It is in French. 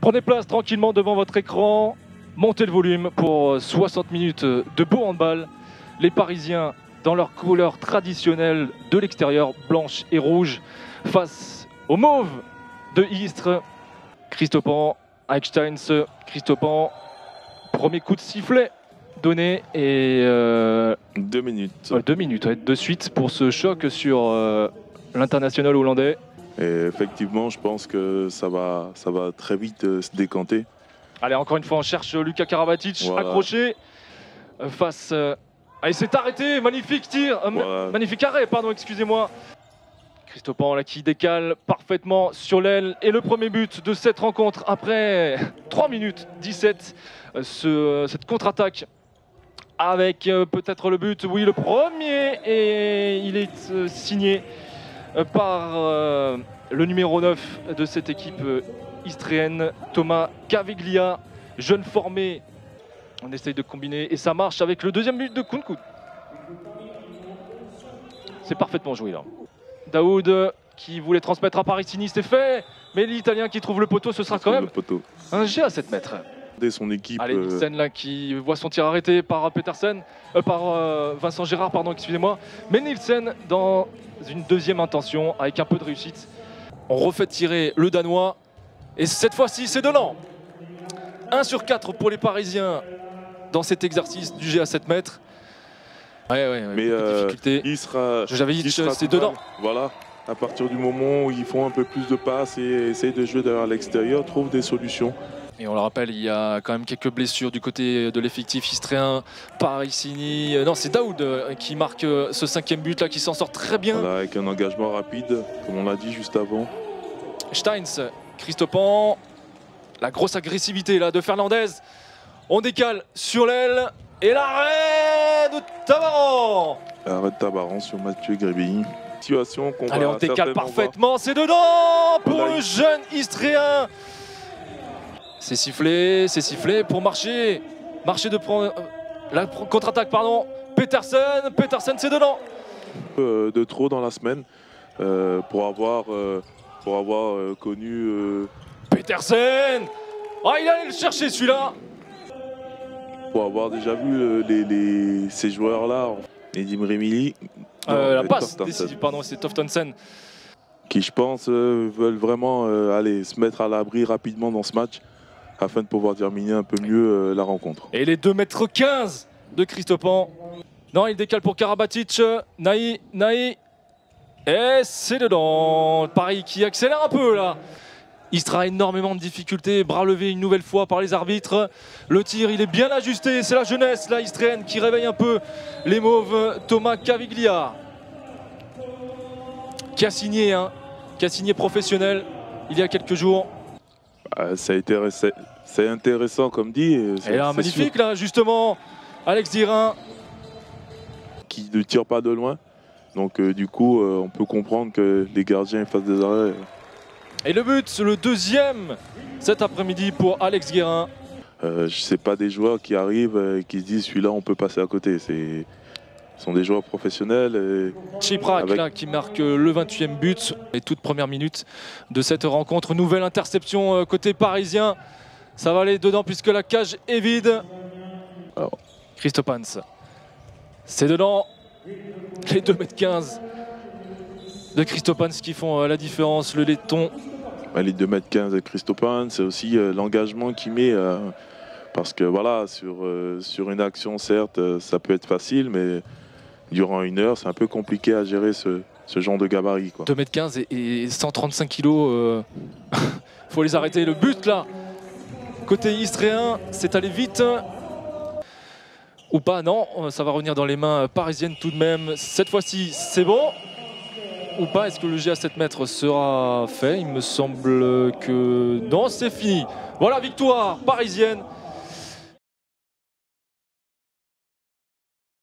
Prenez place tranquillement devant votre écran, montez le volume pour 60 minutes de beau handball. Les Parisiens dans leur couleur traditionnelle de l'extérieur, blanche et rouge, face aux mauves de Istres. Kristopan, Eichsteins, Kristopan, premier coup de sifflet donné et 2 minutes. 2 minutes de suite pour ce choc sur l'international hollandais. Et effectivement, je pense que ça va très vite se décanter. Allez, encore une fois, on cherche Luka Karabatic, voilà. Accroché face. Allez, c'est arrêté, magnifique tir, voilà. magnifique arrêt, pardon, excusez-moi. Kristopan là qui décale parfaitement sur l'aile et le premier but de cette rencontre après 3 minutes 17. Cette contre-attaque avec peut-être le but, oui, le premier, et il est signé par le numéro 9 de cette équipe istréenne, Thomas Caviglia, jeune formé. On essaye de combiner et ça marche avec le deuxième but de Kounkoud. C'est parfaitement joué là. Daoud qui voulait transmettre à Parissini, c'est fait, mais l'Italien qui trouve le poteau, ce sera quand même un jet à 7 mètres. Son équipe. Allez, Nielsen là qui voit son tir arrêté par Petersen, par Vincent Gérard, pardon, excusez-moi. Mais Nielsen dans une deuxième intention avec un peu de réussite. On refait tirer le Danois et cette fois-ci c'est Delan. 1 sur 4 pour les Parisiens dans cet exercice du jet à 7 mètres. Ouais, mais difficulté. J'avais dit c'est dedans. Voilà, à partir du moment où ils font un peu plus de passes et essayent de jouer derrière l'extérieur, trouvent des solutions. Et on le rappelle, il y a quand même quelques blessures du côté de l'effectif istréen. Parissini, non, c'est Daoud qui marque ce 5e but là, qui s'en sort très bien. Voilà, avec un engagement rapide, comme on l'a dit juste avant. Steins, Kristopan, la grosse agressivité là de Fernandez. On décale sur l'aile et l'arrêt de Tabaran. L'arrêt de Tabaran sur Mathieu Grébéi. Situation qu'on va. Allez, on décale parfaitement, c'est dedans pour le jeune istréen. C'est sifflé pour marcher de prendre la contre-attaque, pardon. Petersen, c'est dedans. De trop dans la semaine pour avoir connu. Petersen, il allait le chercher celui-là. Pour avoir déjà vu ces joueurs-là, Nedim Remili. La passe décisive, pardon, c'est Toftonsen. Qui, je pense, veulent vraiment aller se mettre à l'abri rapidement dans ce match, afin de pouvoir terminer un peu mieux la rencontre. Et les 2,15 m de Kristopan. Non, il décale pour Karabatic. Naï. Et c'est dedans. Paris qui accélère un peu là. Istres a énormément de difficultés. Bras levé une nouvelle fois par les arbitres. Le tir, il est bien ajusté. C'est la jeunesse, la istréenne, qui réveille un peu les mauves. Thomas Caviglia. Qui a signé professionnel il y a quelques jours. C'est intéressant comme dit. Et là, magnifique là, justement, Alex Dirin. Qui ne tire pas de loin. Donc du coup, on peut comprendre que les gardiens fassent des arrêts. Et le but, le deuxième cet après-midi pour Alex Guérin. C'est pas des joueurs qui arrivent et qui se disent celui-là on peut passer à côté. Ce sont des joueurs professionnels. Chiprak là, qui marque le 28e but. Les toutes premières minutes de cette rencontre. Nouvelle interception côté parisien. Ça va aller dedans puisque la cage est vide. Kristopans. C'est dedans. Les 2,15 m de Kristopans qui font la différence. Le laiton. Les 2,15 m de Kristopan, c'est aussi l'engagement qu'il met. Parce que voilà, sur une action, certes, ça peut être facile, mais durant une heure, c'est un peu compliqué à gérer ce genre de gabarit. 2,15 m et 135 kg. Faut les arrêter. Le but là, côté istréen, c'est allé vite. Ou pas, non, ça va revenir dans les mains parisiennes tout de même. Cette fois-ci, c'est bon. Ou pas, est-ce que le jet à 7 mètres sera fait? Il me semble que non, c'est fini. Voilà, victoire parisienne.